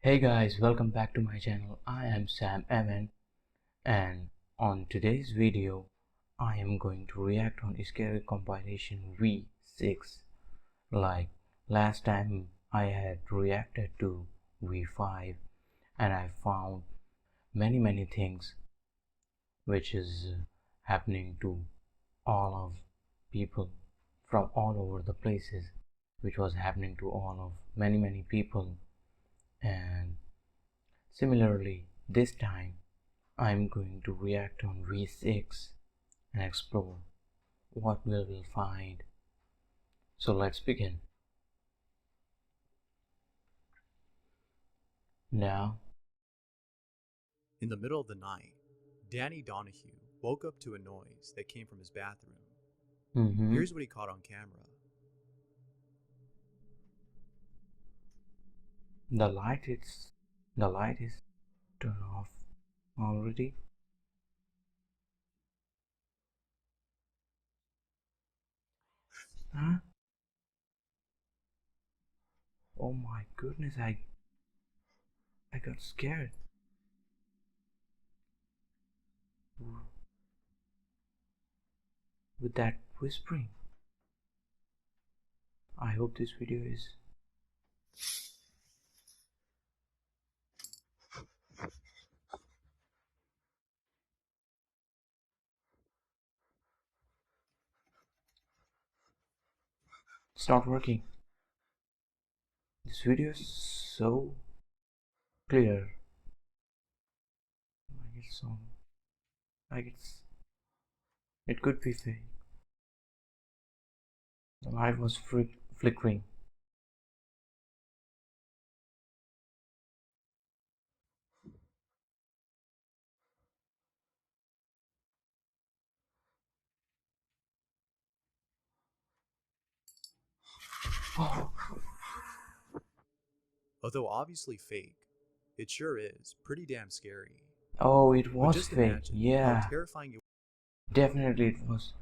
Hey guys, welcome back to my channel. I am Sam Evan, and on today's video I am going to react on scary compilation V6. Like last time I had reacted to V5 and I found many things which is happening to all of people from all over the places, which was happening to all of many people. And similarly, this time I'm going to react on V6 and explore what we will find. So let's begin. Now, in the middle of the night, Danny Donahue woke up to a noise that came from his bathroom. Here's what he caught on camera. the light is turned off already. Huh? Oh my goodness, I got scared. With that whispering. I hope this video is it's not working. This video is so clear. It could be fake. The light was flickering. Oh. Although obviously fake, it sure is pretty damn scary. Oh, it But was just fake. imagine Yeah, how terrifying it definitely it was.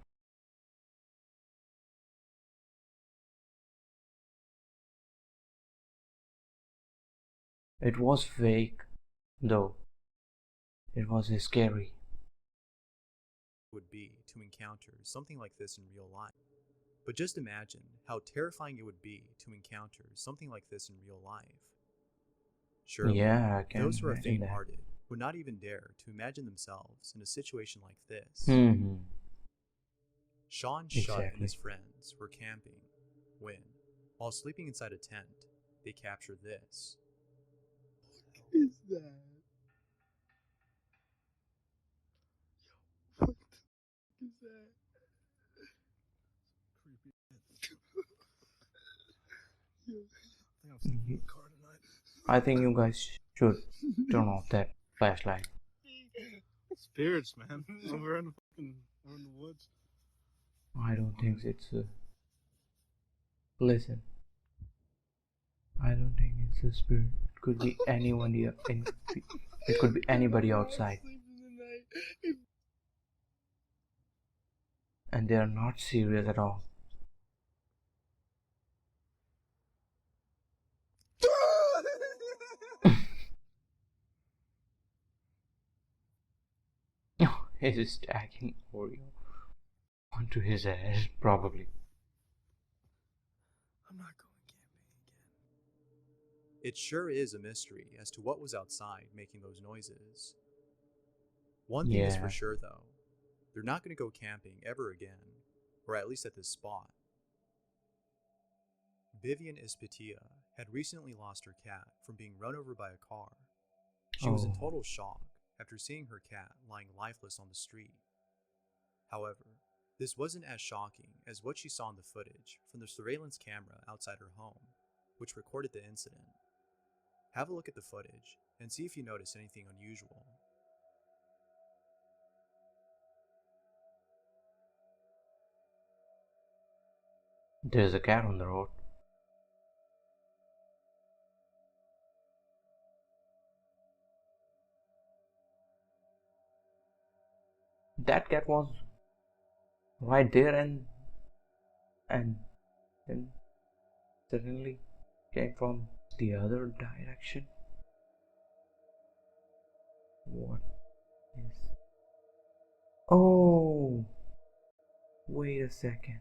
It was fake, though. It was scary. would be to encounter something like this in real life. But just imagine how terrifying it would be to encounter something like this in real life. Surely, Yeah, I can those who are imagine that. faint-hearted would not even dare to imagine themselves in a situation like this. Sean Shutt and his friends were camping when, while sleeping inside a tent, they captured this. What is that? What is that? Creepy. Yo, I think I'm sleeping in the car tonight. I think you guys should turn off that flashlight. Spirits, man. We're in the woods. I don't think it's listen. I don't think it's a spirit. It could be anyone here. It could be anybody outside. And they are not serious at all. He's stacking Oreo onto his head, probably. I'm not going camping again. It sure is a mystery as to what was outside making those noises. One thing is for sure though, they're not going to go camping ever again, or at least at this spot. Vivian Ispitia had recently lost her cat from being run over by a car. She was in total shock after seeing her cat lying lifeless on the street. However, this wasn't as shocking as what she saw in the footage from the surveillance camera outside her home, which recorded the incident. Have a look at the footage and see if you notice anything unusual. There's a cat on the road. That cat was right there and then suddenly came from the other direction. What is... Oh, wait a second.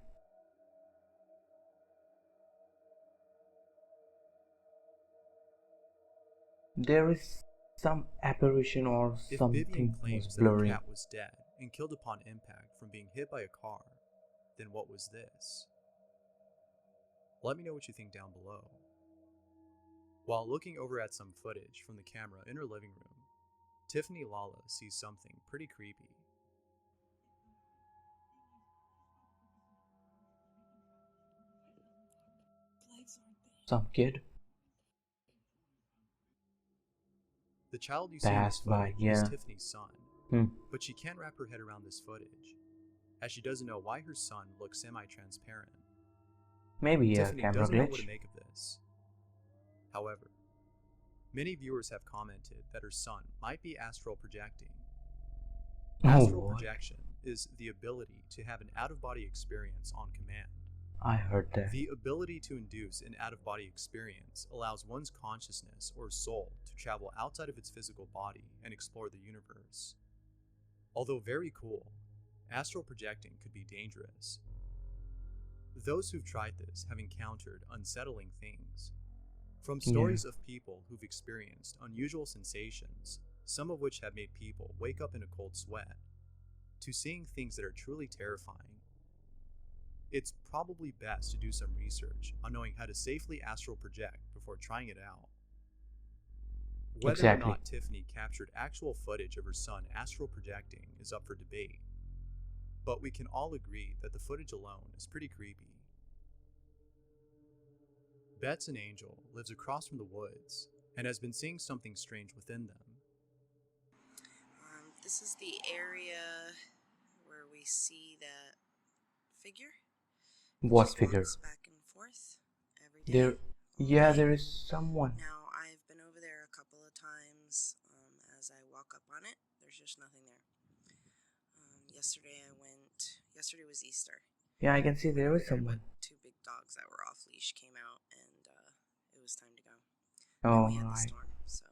There is some apparition or If something Vivian was claims that her blurring. cat was dead and killed upon impact from being hit by a car, then what was this? Let me know what you think down below. While looking over at some footage from the camera in her living room, Tiffany Lala sees something pretty creepy. Some kid The child you see in this passed by, footage yeah. is Tiffany's son, but she can't wrap her head around this footage, as she doesn't know why her son looks semi-transparent. Maybe a Tiffany camera doesn't know what to glitch. make of this. However, many viewers have commented that her son might be astral projecting. Astral what? projection is the ability to have an out-of-body experience on command. I heard that. The ability to induce an out-of-body experience allows one's consciousness or soul to travel outside of its physical body and explore the universe. Although very cool, astral projecting could be dangerous. Those who've tried this have encountered unsettling things. From stories of people who've experienced unusual sensations, some of which have made people wake up in a cold sweat, to seeing things that are truly terrifying. It's probably best to do some research on knowing how to safely astral project before trying it out. Whether or not Tiffany captured actual footage of her son astral projecting is up for debate, but we can all agree that the footage alone is pretty creepy. Bets an Angel lives across from the woods and has been seeing something strange within them. This is the area where we see that figure. What Just figure? walks back and forth every day. There, yeah, there is someone. Now, I've been over there a couple of times. As I walk up on it, there's just nothing there. Yesterday was Easter. Yeah, I can see there is someone. Two big dogs that were off leash came out, and it was time to go. Oh, We had the right. storm, so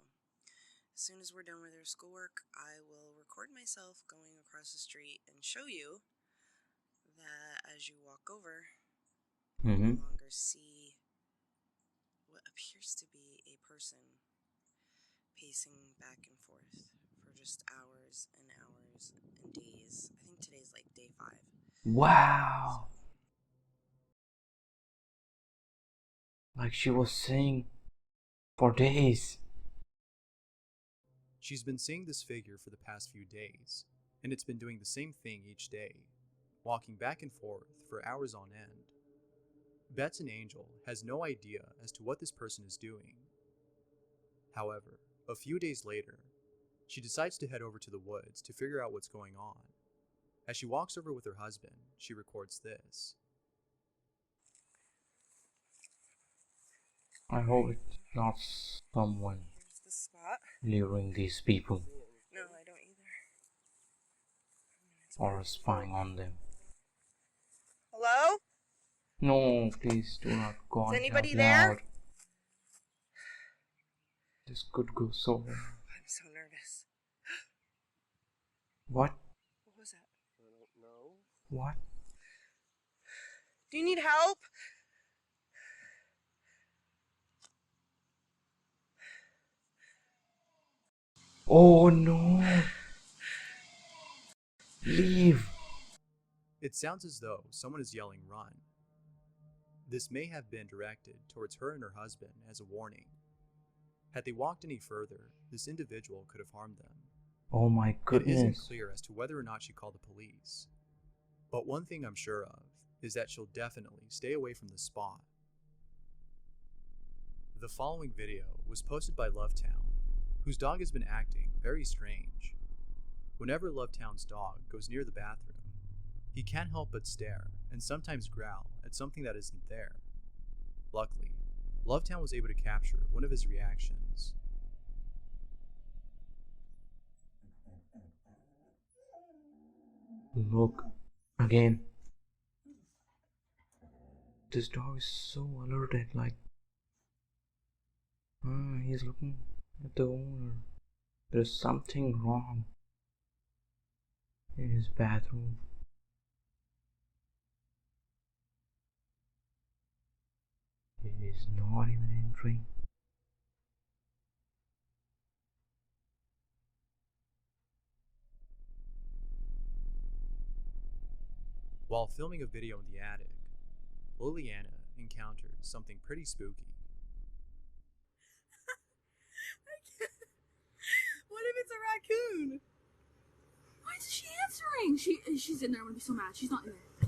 as soon as we're done with our schoolwork, I will record myself going across the street and show you that as you walk over, you no longer see what appears to be a person pacing back and forth for just hours and hours and days. I think today's like day 5. Wow. Like she was saying for days. She's been seeing this figure for the past few days, and it's been doing the same thing each day, walking back and forth for hours on end. Bets an Angel has no idea as to what this person is doing. However, a few days later, she decides to head over to the woods to figure out what's going on. As she walks over with her husband, she records this. I hope it's not someone Here's the spot. luring these people No, I don't either. or spying on them. Hello? No, please do not go on. Is anybody out there? loud. This could go so wrong. I'm so nervous. What? What was that? I don't know. What? Do you need help? Oh no! Leave! It sounds as though someone is yelling "run." This may have been directed towards her and her husband as a warning. Had they walked any further, this individual could have harmed them. Oh my It isn't goodness. clear as to whether or not she called the police. But one thing I'm sure of is that she'll definitely stay away from the spot. The following video was posted by Lovetown, whose dog has been acting very strange. Whenever Lovetown's dog goes near the bathroom, he can't help but stare and sometimes growl at something that isn't there. Luckily, Lovetown was able to capture one of his reactions. Look again. This dog is so alerted, like he's looking at the owner. There's something wrong in his bathroom. He is not even entering. While filming a video in the attic, Liliana encountered something pretty spooky. What if it's a raccoon? Why isn't she answering? She's in there. I'm gonna be so mad. She's not in there. I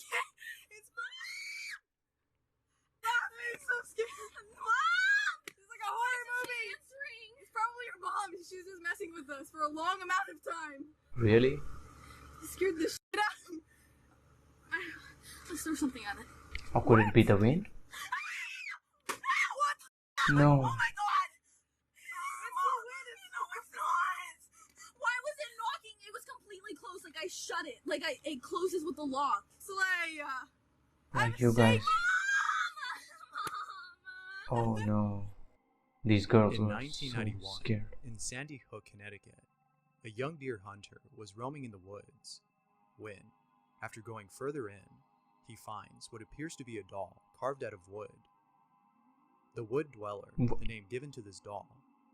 can't. It's Mom. I'm so scared. Mom! It's like a horror movie. Answering. It's probably your mom. She's just messing with us for a long amount of time. Really? It scared the shit out of me. Let's throw something at it. Or could it be the wind? What? No. Oh my god! It's the wind. No, it's not. Why was it knocking? It was completely closed. Like I shut it. Like it closes with the lock. Slay. Like you guys. Oh no. These girls In were so 1991, scared. in Sandy Hook, Connecticut, a young deer hunter was roaming in the woods when, after going further in, he finds what appears to be a doll carved out of wood. The wood dweller, the name given to this doll,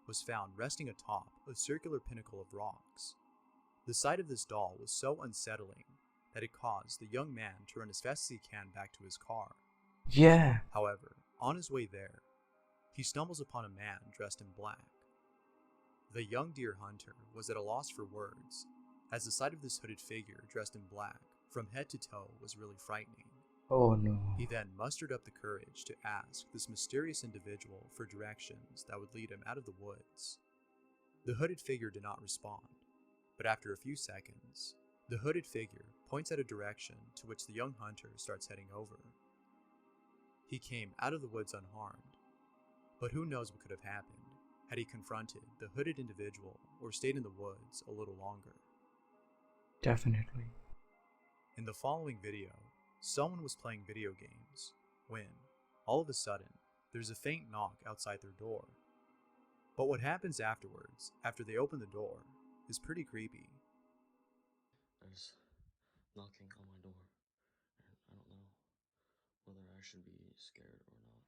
was found resting atop a circular pinnacle of rocks. The sight of this doll was so unsettling that it caused the young man to run as fast as he can back to his car. Yeah. However, on his way there, he stumbles upon a man dressed in black. The young deer hunter was at a loss for words, as the sight of this hooded figure dressed in black from head to toe was really frightening. Oh no. He then mustered up the courage to ask this mysterious individual for directions that would lead him out of the woods. The hooded figure did not respond, but after a few seconds, the hooded figure points out a direction to which the young hunter starts heading over. He came out of the woods unharmed, but who knows what could have happened had he confronted the hooded individual or stayed in the woods a little longer. Definitely. In the following video, someone was playing video games when, all of a sudden, there's a faint knock outside their door. But what happens afterwards, after they open the door, is pretty creepy. There's knocking on my door, and I don't know whether I should be scared or not.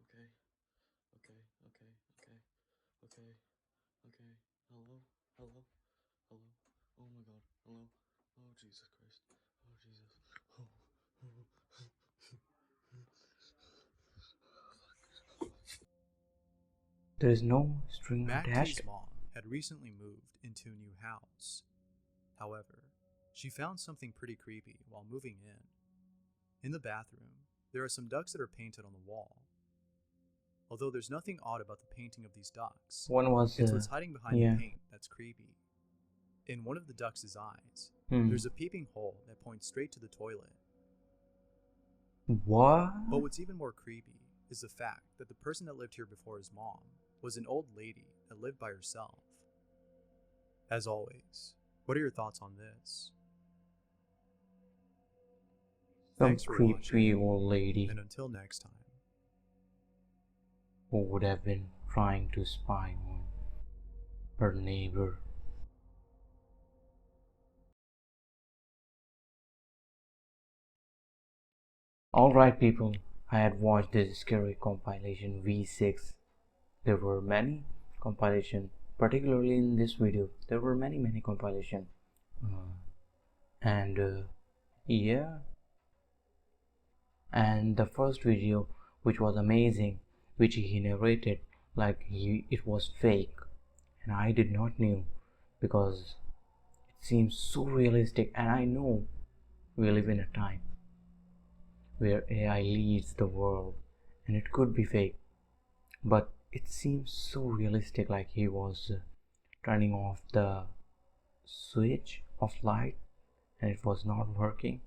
Okay. Hello. Oh my god. Hello. Oh Jesus Christ. Oh Jesus. There is no string attached. Maggie's mom had recently moved into a new house. However, she found something pretty creepy while moving in. In the bathroom, there are some ducks that are painted on the wall. Although there's nothing odd about the painting of these ducks, it's what's hiding behind the paint that's creepy. In one of the ducks' eyes, there's a peeping hole that points straight to the toilet. What? But what's even more creepy is the fact that the person that lived here before his mom was an old lady that lived by herself. As always, what are your thoughts on this? Some Thanks for creepy watching, old lady and until next time. who would have been trying to spy on her neighbor. Alright people, I had watched this scary compilation V6. There were many compilations, particularly in this video. There were many compilations. Yeah. And the first video, which was amazing, which he narrated like it was fake, and I did not knew, because it seems so realistic, and I know we live in a time where AI leads the world and it could be fake, but it seems so realistic, like he was turning off the switch of light and it was not working,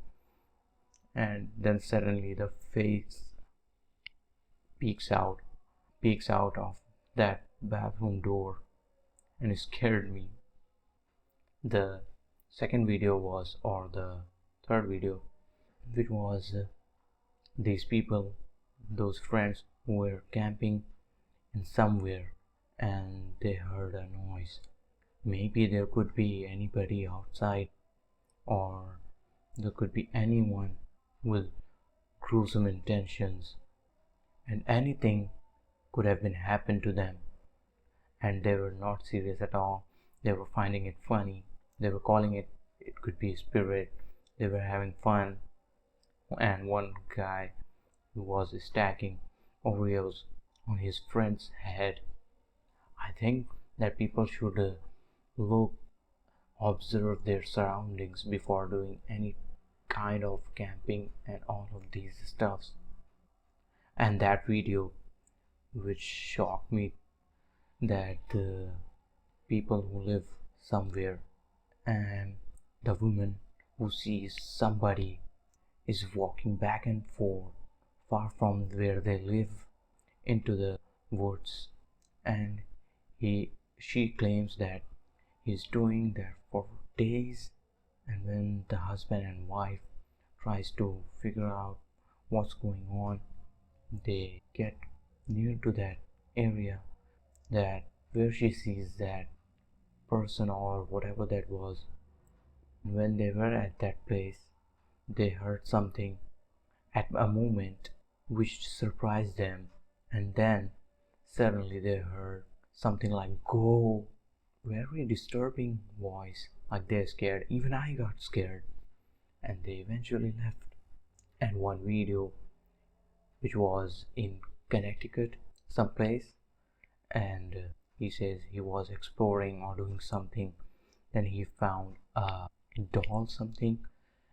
and then suddenly the face peeks out of that bathroom door, and it scared me. The second video was, or the third video, which was these people, those friends who were camping in somewhere, and they heard a noise. Maybe there could be anybody outside, or there could be anyone with gruesome intentions, and anything could have been happened to them, and they were not serious at all. They were finding it funny. They were calling it could be a spirit. They were having fun. And one guy who was stacking Oreos on his friend's head. I think that people should observe their surroundings before doing any kind of camping and all of these stuffs. And that video which shocked me, that the people who live somewhere and the woman who sees somebody is walking back and forth far from where they live into the woods, and she claims that he's doing that for days. And when the husband and wife tries to figure out what's going on, they get near to that area that where she sees that person or whatever that was. When they were at that place, they heard something at a moment which surprised them, and then suddenly they heard something like "go," very disturbing voice, like they're scared. Even I got scared, and they eventually left. And one video which was in Connecticut someplace, and he says he was exploring or doing something, then he found a doll something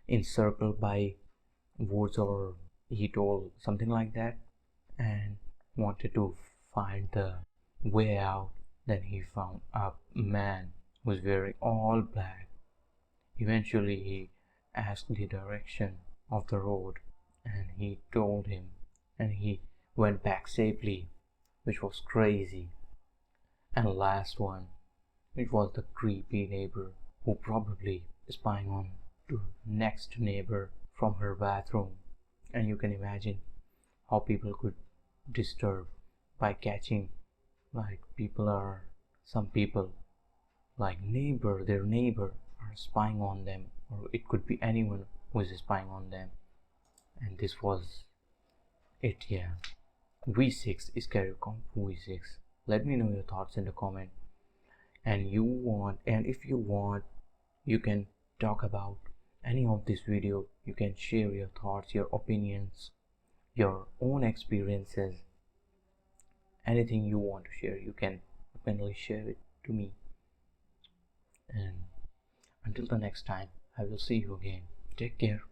encircled by woods, or he told something like that, and wanted to find the way out. Then he found a man who was wearing all black. Eventually he asked the direction of the road, and he told him, and he went back safely, which was crazy. And last one, which was the creepy neighbor who probably spying on the next neighbor from her bathroom. And you can imagine how people could disturb by catching, like some people like their neighbor are spying on them, or it could be anyone who is spying on them. And this was it. Yeah, V6 is scary. Comp.V6. Let me know your thoughts in the comment. And if you want, you can talk about any of this video. You can share your thoughts, your opinions, your own experiences. Anything you want to share, you can openly share it to me. And until the next time, I will see you again. Take care.